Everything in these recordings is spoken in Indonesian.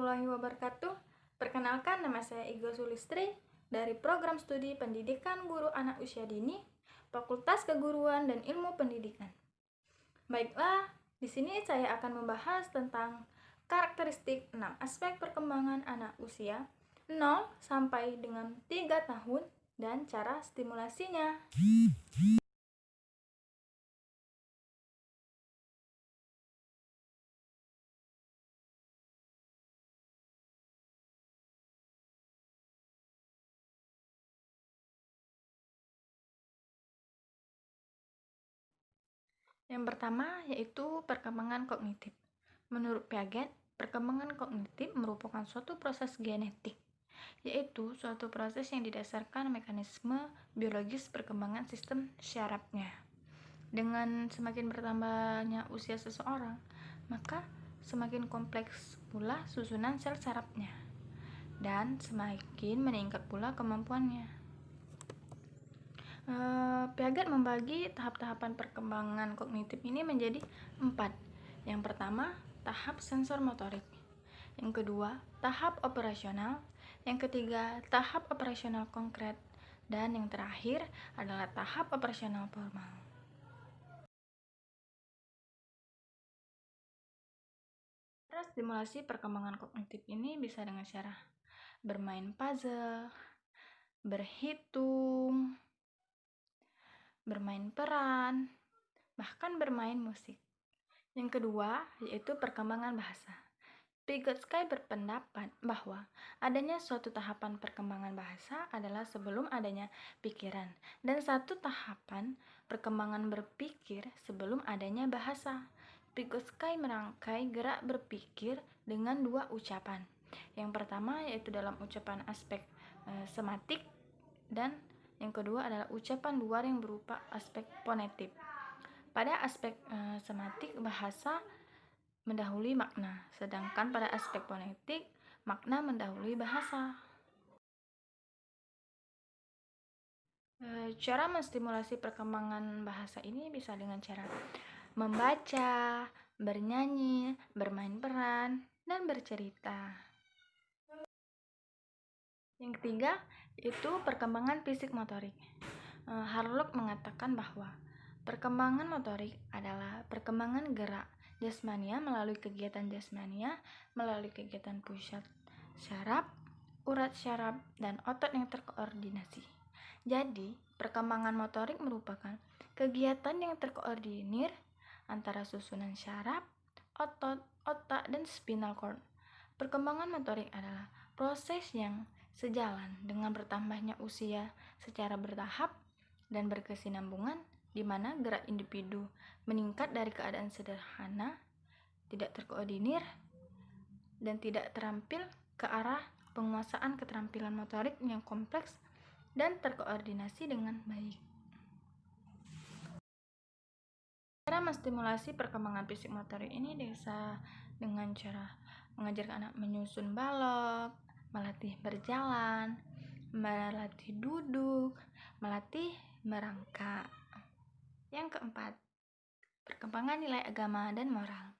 warahmatullahi wabarakatuh. Perkenalkan, nama saya Igo Sulistri dari Program Studi Pendidikan Guru Anak Usia Dini, Fakultas Keguruan dan Ilmu Pendidikan. Baiklah, di sini saya akan membahas tentang karakteristik 6 aspek perkembangan anak usia 0 sampai dengan 3 tahun dan cara stimulasinya. Yang pertama yaitu perkembangan kognitif. Menurut Piaget, perkembangan kognitif merupakan suatu proses genetik, yaitu suatu proses yang didasarkan mekanisme biologis perkembangan sistem syarafnya. Dengan semakin bertambahnya usia seseorang, maka semakin kompleks pula susunan sel sarafnya, dan semakin meningkat pula kemampuannya. Piaget membagi tahap-tahapan perkembangan kognitif ini menjadi 4. Yang pertama, tahap sensor motorik. Yang kedua, tahap operasional. Yang ketiga, tahap operasional konkret. Dan yang terakhir adalah tahap operasional formal. Cara stimulasi perkembangan kognitif ini bisa dengan cara bermain puzzle, berhitung, bermain peran, bahkan bermain musik. Yang kedua, yaitu perkembangan bahasa. Vygotsky berpendapat bahwa adanya suatu tahapan perkembangan bahasa adalah sebelum adanya pikiran, dan satu tahapan perkembangan berpikir sebelum adanya bahasa. Vygotsky merangkai gerak berpikir dengan 2 ucapan. Yang pertama yaitu dalam ucapan aspek sematik, dan yang kedua adalah ucapan luar yang berupa aspek fonetik. Pada aspek sematik, bahasa mendahului makna, sedangkan pada aspek fonetik, makna mendahului bahasa. Cara menstimulasi perkembangan bahasa ini bisa dengan cara membaca, bernyanyi, bermain peran, dan bercerita. Yang ketiga, yaitu perkembangan fisik motorik. Harlock mengatakan bahwa perkembangan motorik adalah perkembangan gerak jasmania melalui kegiatan jasmania, melalui kegiatan pusat syaraf, urat syaraf, dan otot yang terkoordinasi. Jadi, perkembangan motorik merupakan kegiatan yang terkoordinir antara susunan syaraf, otot, otak, dan spinal cord. Perkembangan motorik adalah proses yang sejalan dengan bertambahnya usia secara bertahap dan berkesinambungan, di mana gerak individu meningkat dari keadaan sederhana, tidak terkoordinir, dan tidak terampil ke arah penguasaan keterampilan motorik yang kompleks dan terkoordinasi dengan baik. Cara menstimulasi perkembangan fisik motorik ini bisa dengan cara mengajarkan anak menyusun balok, melatih berjalan, melatih duduk, melatih merangkak. Yang keempat, perkembangan nilai agama dan moral.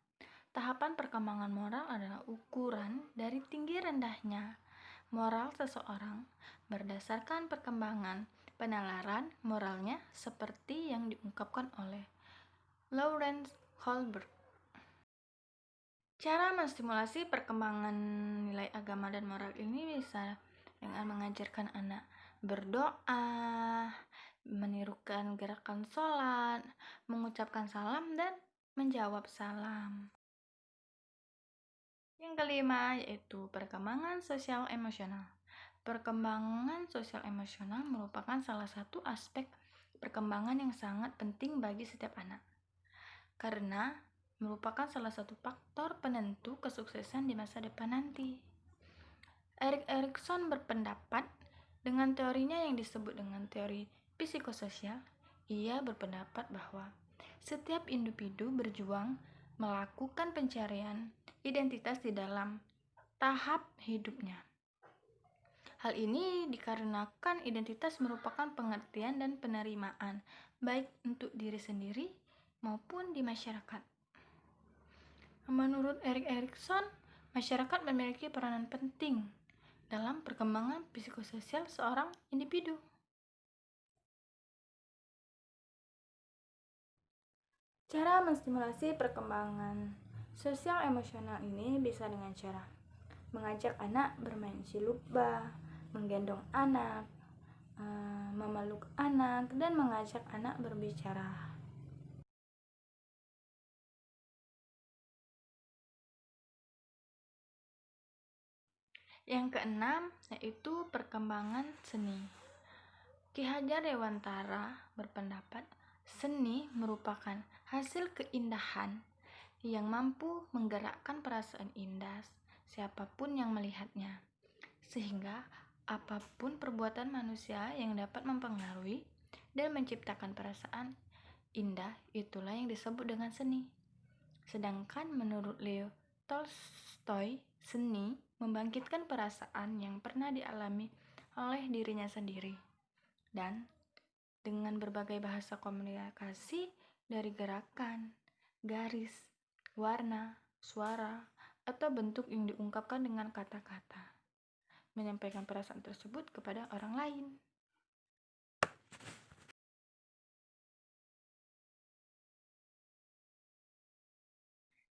Tahapan perkembangan moral adalah ukuran dari tinggi rendahnya moral seseorang berdasarkan perkembangan penalaran moralnya seperti yang diungkapkan oleh Lawrence Kohlberg. Cara menstimulasi perkembangan nilai agama dan moral ini bisa dengan mengajarkan anak berdoa, menirukan gerakan sholat, mengucapkan salam, dan menjawab salam. Yang kelima yaitu perkembangan sosial emosional. Perkembangan sosial emosional merupakan salah satu aspek perkembangan yang sangat penting bagi setiap anak, karena merupakan salah satu faktor penentu kesuksesan di masa depan nanti. Erik Erikson berpendapat dengan teorinya yang disebut dengan teori psikososial. Ia berpendapat bahwa setiap individu berjuang melakukan pencarian identitas di dalam tahap hidupnya. Hal ini dikarenakan identitas merupakan pengertian dan penerimaan baik untuk diri sendiri maupun di masyarakat. Menurut Erik Erikson, Masyarakat memiliki peranan penting dalam perkembangan psikososial seorang individu. Cara menstimulasi perkembangan sosial emosional ini bisa dengan cara mengajak anak bermain silukba, menggendong anak, memeluk anak, dan mengajak anak berbicara. Yang keenam yaitu perkembangan seni. Ki Hajar Dewantara berpendapat seni merupakan hasil keindahan yang mampu menggerakkan perasaan indah siapapun yang melihatnya, sehingga apapun perbuatan manusia yang dapat mempengaruhi dan menciptakan perasaan indah, itulah yang disebut dengan seni. Sedangkan menurut Leo Tolstoy, seni membangkitkan perasaan yang pernah dialami oleh dirinya sendiri, dan dengan berbagai bahasa komunikasi dari gerakan, garis, warna, suara, atau bentuk yang diungkapkan dengan kata-kata, menyampaikan perasaan tersebut kepada orang lain.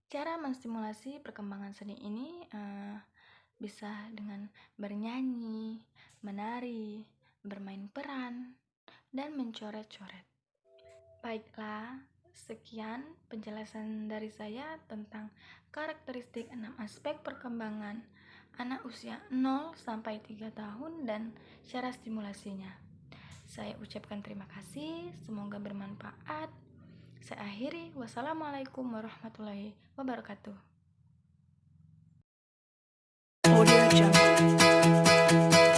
Cara menstimulasi perkembangan seni ini bisa dengan bernyanyi, menari, bermain peran, dan mencoret-coret. Baiklah, sekian penjelasan dari saya tentang karakteristik 6 aspek perkembangan anak usia 0 sampai 3 tahun dan cara stimulasinya. Saya ucapkan terima kasih, semoga bermanfaat. Saya akhiri, wassalamualaikum warahmatullahi wabarakatuh. Audio Jungle.